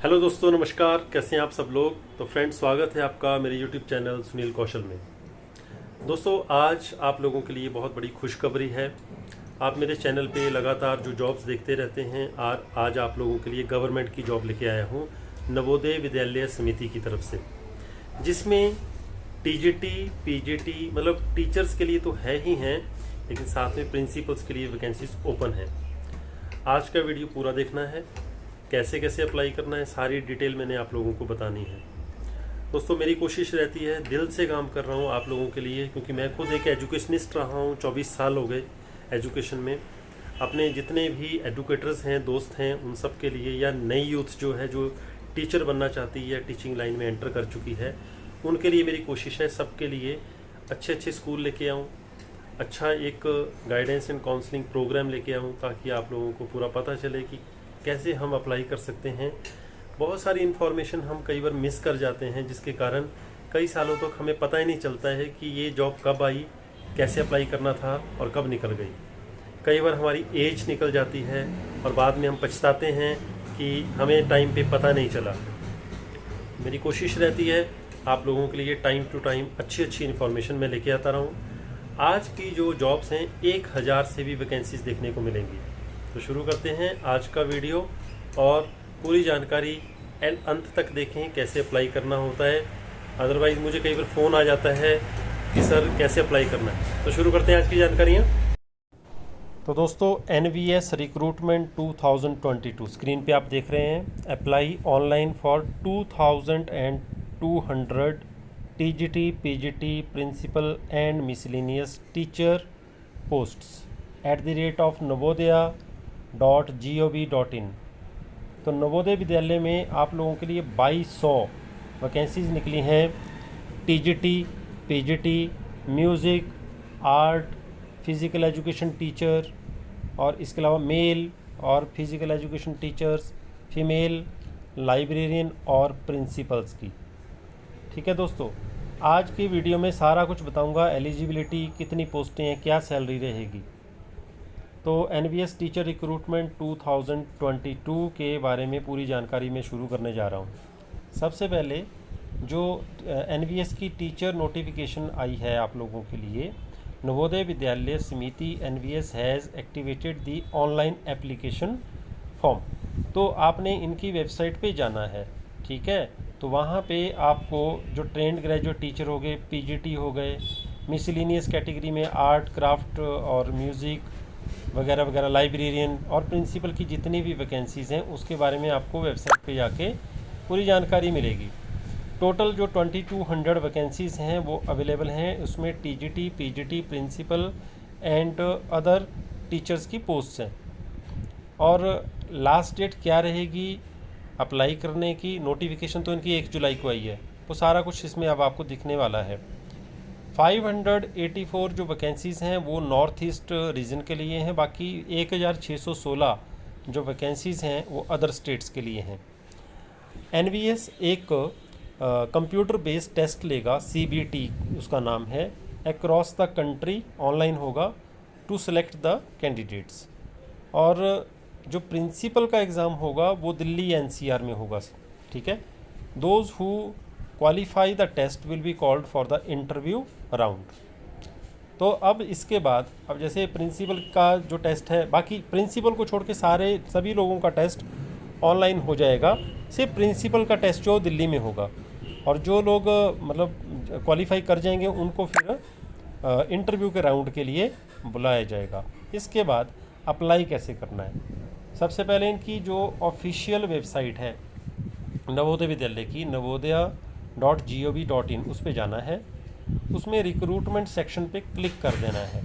Hello दोस्तों, नमस्कार। कैसे हैं आप सब लोग। तो फ्रेंड्स, स्वागत है आपका मेरे यूट्यूब चैनल सुनील कौशल में। दोस्तों, आज आप लोगों के लिए बहुत बड़ी खुशखबरी है। आप मेरे चैनल पे लगातार जो जॉब्स देखते रहते हैं, आज आप लोगों के लिए गवर्नमेंट की जॉब लेके आया हूँ नवोदय विद्यालय समिति की तरफ से, जिसमें टीजीटी पीजीटी मतलब टीचर्स के लिए तो है ही हैं, लेकिन साथ में प्रिंसिपल्स के लिए वैकेंसीज ओपन हैं। आज का वीडियो पूरा देखना है, कैसे कैसे अप्लाई करना है, सारी डिटेल मैंने आप लोगों को बतानी है। दोस्तों, मेरी कोशिश रहती है, दिल से काम कर रहा हूँ आप लोगों के लिए, क्योंकि मैं खुद एक एजुकेशनिस्ट रहा हूँ। 24 साल हो गए एजुकेशन में। अपने जितने भी एडुकेटर्स हैं, दोस्त हैं, उन सब के लिए, या नई यूथ जो है, जो टीचर बनना चाहती है या टीचिंग लाइन में एंटर कर चुकी है, उनके लिए मेरी कोशिश है सबके लिए अच्छे अच्छे स्कूल लेके आऊँ, अच्छा एक गाइडेंस एंड काउंसलिंग प्रोग्राम लेके आऊँ, ताकि आप लोगों को पूरा पता चले कि कैसे हम अप्लाई कर सकते हैं। बहुत सारी इन्फॉर्मेशन हम कई बार मिस कर जाते हैं, जिसके कारण कई सालों तक हमें पता ही नहीं चलता है कि ये जॉब कब आई, कैसे अप्लाई करना था और कब निकल गई। कई बार हमारी एज निकल जाती है और बाद में हम पछताते हैं कि हमें टाइम पे पता नहीं चला। मेरी कोशिश रहती है आप लोगों के लिए टाइम टू टाइम अच्छी अच्छी इन्फॉर्मेशन मैं लेके आता रहा हूँ। आज की जो जॉब्स हैं, 1000 से भी वैकेंसीज देखने को मिलेंगी। तो शुरू करते हैं आज का वीडियो, और पूरी जानकारी अंत तक देखें कैसे अप्लाई करना होता है। अदरवाइज़ मुझे कई बार फ़ोन आ जाता है कि सर कैसे अप्लाई करना है। तो शुरू करते हैं आज की जानकारियाँ। तो दोस्तों, NVS रिक्रूटमेंट 2022 स्क्रीन पे आप देख रहे हैं। Apply online for 2200 TGT PGT principal and miscellaneous teacher posts @navodaya.gov.in। तो नवोदय विद्यालय में आप लोगों के लिए 2200 वैकेंसीज़ निकली हैं। TGT PGT music, art, physical education teacher, और इसके अलावा मेल और physical education teachers, female, librarian और प्रिंसिपल्स की। ठीक है दोस्तों, आज की वीडियो में सारा कुछ बताऊंगा। एलिजिबिलिटी, कितनी पोस्टें हैं, क्या सैलरी रहेगी। तो NVS टीचर रिक्रूटमेंट 2022 के बारे में पूरी जानकारी मैं शुरू करने जा रहा हूँ। सबसे पहले जो NVS की टीचर नोटिफिकेशन आई है आप लोगों के लिए, नवोदय विद्यालय समिति NVS has activated the online application form. तो आपने इनकी वेबसाइट पे जाना है, ठीक है। तो वहाँ पे आपको जो ट्रेंड ग्रेजुएट टीचर हो गए, PGT हो गए, मिसलिनियस कैटेगरी में आर्ट, क्राफ्ट और म्यूज़िक वगैरह वगैरह, लाइब्रेरियन और प्रिंसिपल की जितनी भी वैकेंसीज़ हैं, उसके बारे में आपको वेबसाइट पे जाके पूरी जानकारी मिलेगी। टोटल जो 2200 वैकेंसीज़ हैं वो अवेलेबल हैं। उसमें TGT PGT principal and other teachers की पोस्ट्स हैं। और लास्ट डेट क्या रहेगी अप्लाई करने की? नोटिफिकेशन तो इनकी 1 जुलाई को आई है, वो सारा कुछ इसमें अब आपको दिखने वाला है। 584 जो वैकेंसीज़ हैं वो नॉर्थ ईस्ट रीजन के लिए हैं। बाकी 1616 जो वैकेंसीज़ हैं वो अदर स्टेट्स के लिए हैं। NVS एक कंप्यूटर बेस्ड टेस्ट लेगा, CBT उसका नाम है, अक्रॉस द कंट्री, ऑनलाइन होगा, टू सेलेक्ट द कैंडिडेट्स। और जो प्रिंसिपल का एग्ज़ाम होगा वो दिल्ली NCR में होगा, ठीक है। Those who qualify the test will be called for the interview round. तो अब इसके बाद, अब जैसे प्रिंसिपल का जो टेस्ट है, बाकी प्रिंसिपल को छोड़ के सभी लोगों का टेस्ट ऑनलाइन हो जाएगा। सिर्फ प्रिंसिपल का टेस्ट जो दिल्ली में होगा, और जो लोग मतलब क्वालिफाई कर जाएंगे उनको फिर इंटरव्यू के राउंड के लिए बुलाया जाएगा। इसके बाद अप्लाई कैसे करना है? सबसे पहले इनकी जो ऑफिशियल वेबसाइट है नवोदय विद्यालय की, navodaya.gov.in, उस पर जाना है। उसमें रिक्रूटमेंट सेक्शन पे क्लिक कर देना है।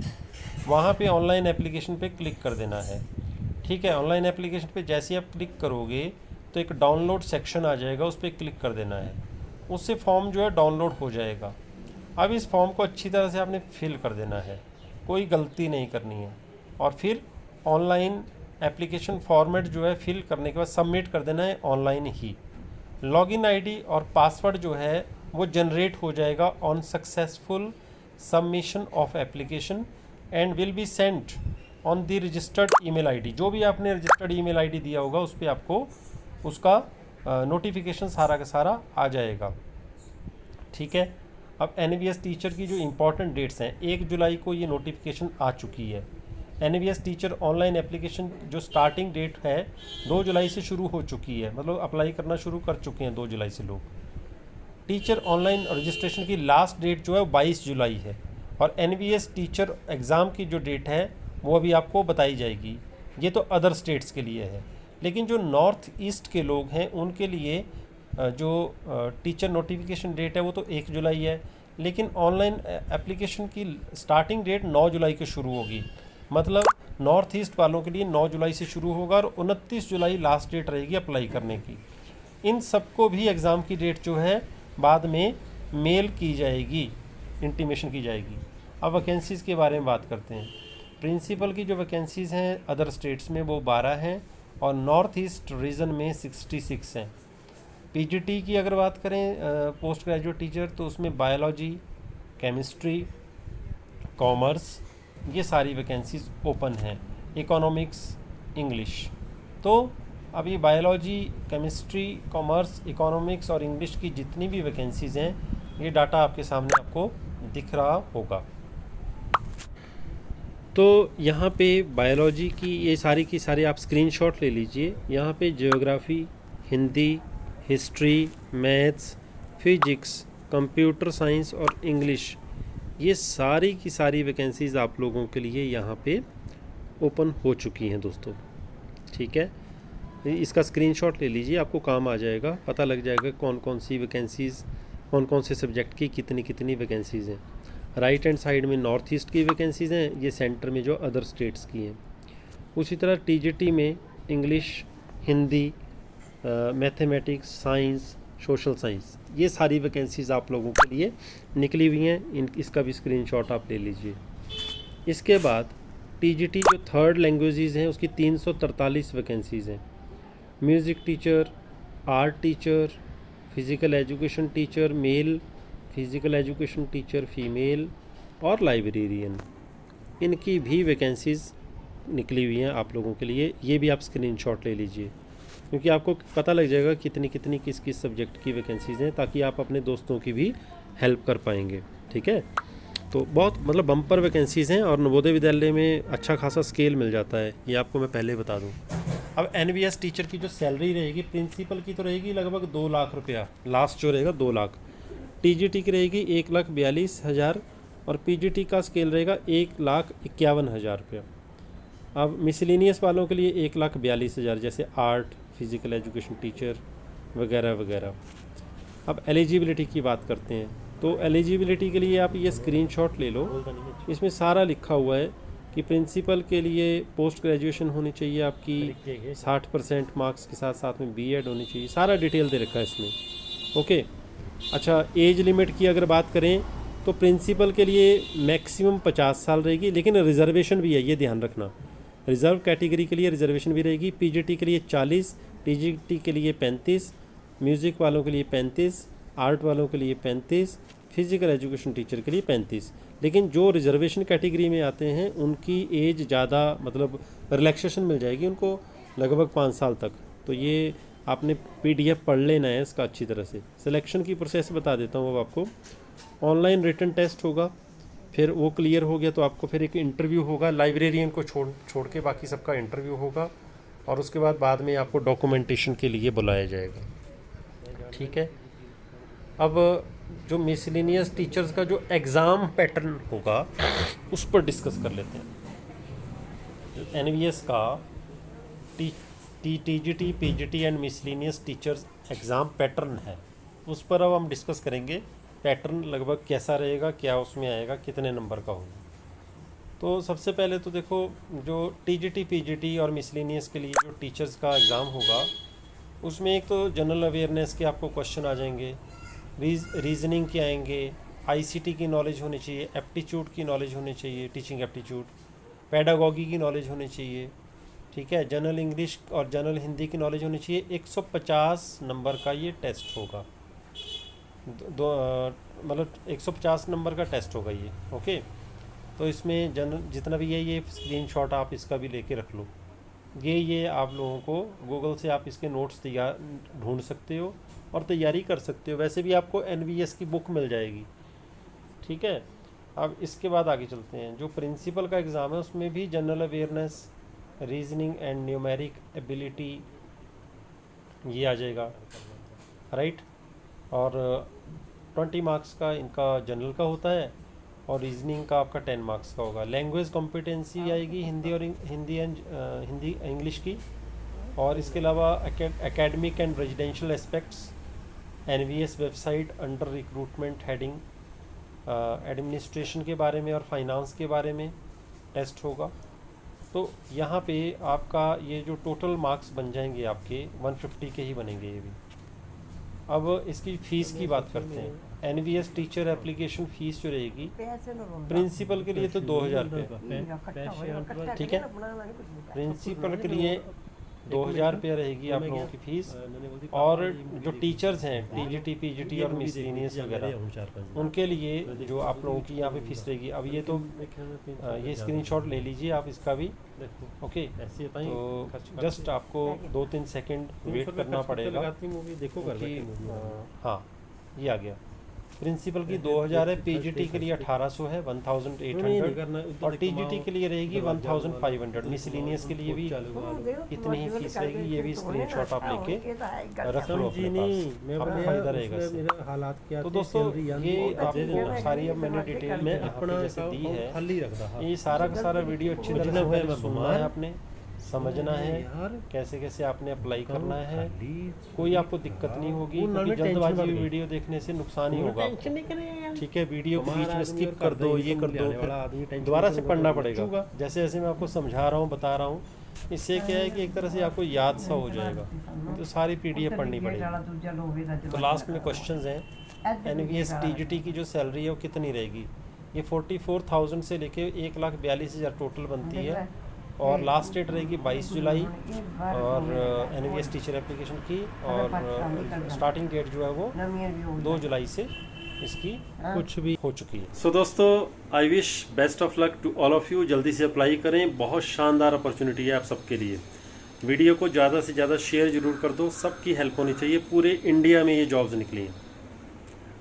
वहाँ पे ऑनलाइन एप्लीकेशन पे क्लिक कर देना है, ठीक है। ऑनलाइन एप्लीकेशन पे जैसे आप क्लिक करोगे तो एक डाउनलोड सेक्शन आ जाएगा, उस पर क्लिक कर देना है। उससे फॉर्म जो है डाउनलोड हो जाएगा। अब इस फॉर्म को अच्छी तरह से आपने फिल कर देना है, कोई गलती नहीं करनी है। और फिर ऑनलाइन एप्लीकेशन फॉर्मेट जो है फिल करने के बाद सबमिट कर देना है ऑनलाइन ही। लॉगिन आईडी और पासवर्ड जो है वो जनरेट हो जाएगा on successful submission of application and will be sent on the registered email ID. जो भी आपने रजिस्टर्ड ईमेल आईडी दिया होगा उस पर आपको उसका नोटिफिकेशन सारा का सारा आ जाएगा। ठीक है। अब NVS टीचर की जो इम्पोर्टेंट डेट्स हैं, 1 जुलाई को ये नोटिफिकेशन आ चुकी है। NVS टीचर ऑनलाइन एप्लीकेशन जो स्टार्टिंग डेट है 2 जुलाई से शुरू हो चुकी है, मतलब अप्लाई करना शुरू कर चुके हैं 2 जुलाई से लोग। टीचर ऑनलाइन रजिस्ट्रेशन की लास्ट डेट जो है वो 22 जुलाई है। और NVS टीचर एग्ज़ाम की जो डेट है वो अभी आपको बताई जाएगी। ये तो अदर स्टेट्स के लिए है, लेकिन जो नॉर्थ ईस्ट के लोग हैं उनके लिए जो टीचर नोटिफिकेशन डेट है वो तो 1 जुलाई है, लेकिन ऑनलाइन एप्लीकेशन की स्टार्टिंग डेट 9 जुलाई को शुरू होगी। मतलब नॉर्थ ईस्ट वालों के लिए 9 जुलाई से शुरू होगा और 29 जुलाई लास्ट डेट रहेगी अप्लाई करने की। इन सबको भी एग्ज़ाम की डेट जो है बाद में मेल की जाएगी, इंटीमेशन की जाएगी। अब वैकेंसीज़ के बारे में बात करते हैं। प्रिंसिपल की जो वैकेंसीज़ हैं अदर स्टेट्स में वो 12 हैं और नॉर्थ ईस्ट रीजन में 66 हैं। PGT की अगर बात करें पोस्ट ग्रेजुएट टीचर, तो उसमें बायोलॉजी, केमिस्ट्री, कॉमर्स, ये सारी वैकेंसीज ओपन हैं। Economics, English. तो अब ये बायोलॉजी, केमिस्ट्री, कॉमर्स, इकोनॉमिक्स और इंग्लिश की जितनी भी वैकेंसीज़ हैं ये डाटा आपके सामने आपको दिख रहा होगा। तो यहाँ पे बायोलॉजी की ये सारी की सारी आप स्क्रीनशॉट ले लीजिए। यहाँ पे geography, Hindi, history, maths, physics, computer science और इंग्लिश, ये सारी की सारी वैकेंसीज़ आप लोगों के लिए यहाँ पे ओपन हो चुकी हैं दोस्तों। ठीक है, इसका स्क्रीनशॉट ले लीजिए, आपको काम आ जाएगा, पता लग जाएगा कौन कौन सी वैकेंसीज़, कौन कौन से सब्जेक्ट की कितनी कितनी वैकेंसीज़ हैं। राइट हैंड साइड में नॉर्थ ईस्ट की वैकेंसीज़ हैं, ये सेंटर में जो अदर स्टेट्स की हैं। उसी तरह TGT में English, Hindi, mathematics, science, social science, ये सारी वैकेंसीज़ आप लोगों के लिए निकली हुई हैं। इसका भी स्क्रीनशॉट आप ले लीजिए। इसके बाद TGT जो थर्ड लैंग्वेजेस हैं उसकी 343 वैकेंसीज़ हैं। Music teacher, art teacher, physical education teacher mail, physical education teacher female और लाइब्रेरियन, इनकी भी वैकेंसीज़ निकली हुई हैं आप लोगों के लिए। ये भी आप स्क्रीनशॉट ले लीजिए, क्योंकि आपको पता लग जाएगा कितनी कितनी किस किस सब्जेक्ट की वैकेंसीज़ हैं, ताकि आप अपने दोस्तों की भी हेल्प कर पाएंगे। ठीक है, तो बहुत मतलब बम्पर वैकेंसीज़ हैं और नवोदय विद्यालय में अच्छा खासा स्केल मिल जाता है, ये आपको मैं पहले बता दूं। अब NVS टीचर की जो सैलरी रहेगी, प्रिंसिपल की तो रहेगी लगभग 2 लाख रुपया, लास्ट जो रहेगा 2 लाख। TGT की रहेगी 1,42,000 और PGT का स्केल रहेगा 1,51,000 रुपया। अब मिसलिनियस वालों के लिए 1,42,000, जैसे आर्ट, फिज़िकल एजुकेशन टीचर वगैरह वगैरह। अब एलिजिबिलिटी की बात करते हैं, तो एलिजिबिलिटी के लिए आप ये स्क्रीनशॉट ले लो, इसमें सारा लिखा हुआ है कि प्रिंसिपल के लिए पोस्ट ग्रेजुएशन होनी चाहिए आपकी 60% मार्क्स के साथ, साथ में B.Ed होनी चाहिए, सारा डिटेल दे रखा है इसमें। ओके, अच्छा एज लिमिट की अगर बात करें तो प्रिंसिपल के लिए मैक्सिमम 50 साल रहेगी, लेकिन रिजर्वेशन भी है, ये ध्यान रखना। रिज़र्व कैटेगरी के लिए रिजर्वेशन भी रहेगी। PGT के लिए 40, TGT के लिए 35, म्यूज़िक वालों के लिए 35, आर्ट वालों के लिए 35, फिज़िकल एजुकेशन टीचर के लिए 35। लेकिन जो रिजर्वेशन कैटेगरी में आते हैं उनकी एज ज़्यादा, मतलब रिलैक्सेशन मिल जाएगी उनको लगभग 5 साल तक। तो ये आपने PDF पढ़ लेना है इसका अच्छी तरह से। सिलेक्शन की प्रोसेस बता देता हूँ अब आपको। ऑनलाइन रिटन टेस्ट होगा, फिर वो क्लियर हो गया तो आपको फिर एक इंटरव्यू होगा, लाइब्रेरियन को छोड़ के बाकी सबका इंटरव्यू होगा, और उसके बाद में आपको डॉक्यूमेंटेशन के लिए बुलाया जाएगा। ठीक है, अब जो मिसलिनियस टीचर्स का जो एग्ज़ाम पैटर्न होगा उस पर डिस्कस कर लेते हैं। NVS का TGT, PGT and miscellaneous teachers exam pattern है, उस पर अब हम डिस्कस करेंगे। पैटर्न लगभग कैसा रहेगा, क्या उसमें आएगा, कितने नंबर का होगा। तो सबसे पहले तो देखो, जो TGT, PGT और मिसलिनियस के लिए जो टीचर्स का एग्ज़ाम होगा उसमें एक तो जनरल अवेयरनेस के आपको क्वेश्चन आ जाएंगे, रीजनिंग के आएंगे, ICT की नॉलेज होनी चाहिए, एप्टीट्यूड की नॉलेज होनी चाहिए, टीचिंग एप्टीट्यूड, पेडागॉगी की नॉलेज होनी चाहिए। ठीक है, जनरल इंग्लिश और जनरल हिंदी की नॉलेज होनी चाहिए। 150 नंबर का ये टेस्ट होगा, मतलब 150 नंबर का टेस्ट होगा ये। ओके, तो इसमें जितना भी है ये स्क्रीनशॉट आप इसका भी लेके रख लो। ये आप लोगों को गूगल से आप इसके नोट्स तैयार ढूंढ सकते हो और तैयारी कर सकते हो। वैसे भी आपको NVS की बुक मिल जाएगी, ठीक है। अब इसके बाद आगे चलते हैं। जो प्रिंसिपल का एग्ज़ाम है उसमें भी general awareness, reasoning and numeric ability ये आ जाएगा, राइट। और 20 मार्क्स का इनका जनरल का होता है और रीजनिंग का आपका 10 मार्क्स का होगा। लैंग्वेज कॉम्पिटेंसी आएगी हिंदी और हिंदी इंग्लिश की। और इसके अलावा academic and residential aspects, NVS website under recruitment heading, administration के बारे में और फाइनेंस के बारे में टेस्ट होगा। तो यहाँ पे आपका ये जो टोटल मार्क्स बन जाएंगे आपके 150 के ही बनेंगे ये भी। अब इसकी फ़ीस की बात करते हैं। NVS टीचर एप्लीकेशन फ़ीस जो रहेगी प्रिंसिपल के लिए तो 2000 रुपये, ठीक है। प्रिंसिपल के लिए 2000 रुपये रहेगी आप लोगों की फ़ीस। और जो टीचर्स हैं TGT PGT और मिसलिनियस वगैरह उनके लिए जो आप लोगों की यहाँ पे फ़ीस रहेगी। अब ये तो ये स्क्रीनशॉट ले लीजिए आप इसका भी, ओके। तो जस्ट आपको 2-3 सेकंड वेट करना पड़ेगा। हाँ ये आ गया। प्रिंसिपल की 2000 है, PGT के लिए 1800 है 1800, और TGT के लिए रहेगी 1500। मिसलिनियस के लिए भी इतनी ही फीस रहेगी। ये भी स्क्रीनशॉट आप लेके रख लो अपने पास, आपको फायदा रहेगा इससे। तो दोस्तों ये आपको सारी अब मैंने डिटेल में अपना जैसे दी है, ये सारा का सारा वीडियो अच्छी तरह से सुनना है आपने, समझना है कैसे कैसे आपने अप्लाई करना है। कोई आपको दिक्कत नहीं होगी, क्योंकि जल्दबाजी में वीडियो देखने से नुकसान ही होगा, ठीक है। वीडियो को बीच में स्किप कर दो, ये कर दो, फिर दोबारा से पढ़ना पड़ेगा। जैसे जैसे मैं आपको समझा रहा हूँ, बता रहा हूँ, इससे क्या है कि एक तरह से आपको याद सा हो जाएगा। तो सारी PDF पढ़नी पड़ेगी। तो लास्ट में क्वेश्चंस हैं। NVS TGT की जो सैलरी है वो कितनी रहेगी? ये 44,000 से लेके 1,42,000 टोटल बनती है। और लास्ट डेट रहेगी 22 जुलाई और NVS टीचर एप्लीकेशन की। और स्टार्टिंग डेट जो है वो 2 जुलाई से इसकी कुछ भी हो चुकी है। सो दोस्तों, I wish best of luck to all of you. जल्दी से अप्लाई करें, बहुत शानदार अपॉर्चुनिटी है आप सबके लिए। वीडियो को ज़्यादा से ज़्यादा शेयर जरूर कर दो, सबकी हेल्प होनी चाहिए। पूरे इंडिया में ये जॉब्स निकली हैं।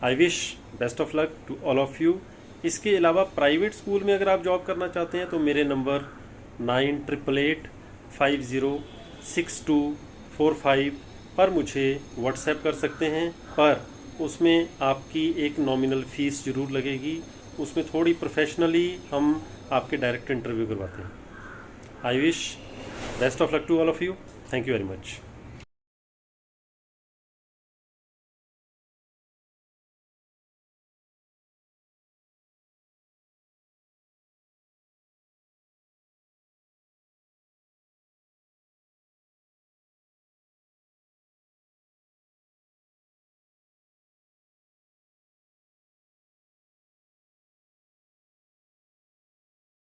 I wish best of luck to all of you. इसके अलावा प्राइवेट स्कूल में अगर आप जॉब करना चाहते हैं तो मेरे नंबर 9888506245 पर मुझे व्हाट्सएप कर सकते हैं। पर उसमें आपकी एक नॉमिनल फ़ीस ज़रूर लगेगी, उसमें थोड़ी प्रोफेशनली हम आपके डायरेक्ट इंटरव्यू करवाते हैं। I wish best of luck to all of you. Thank you very much.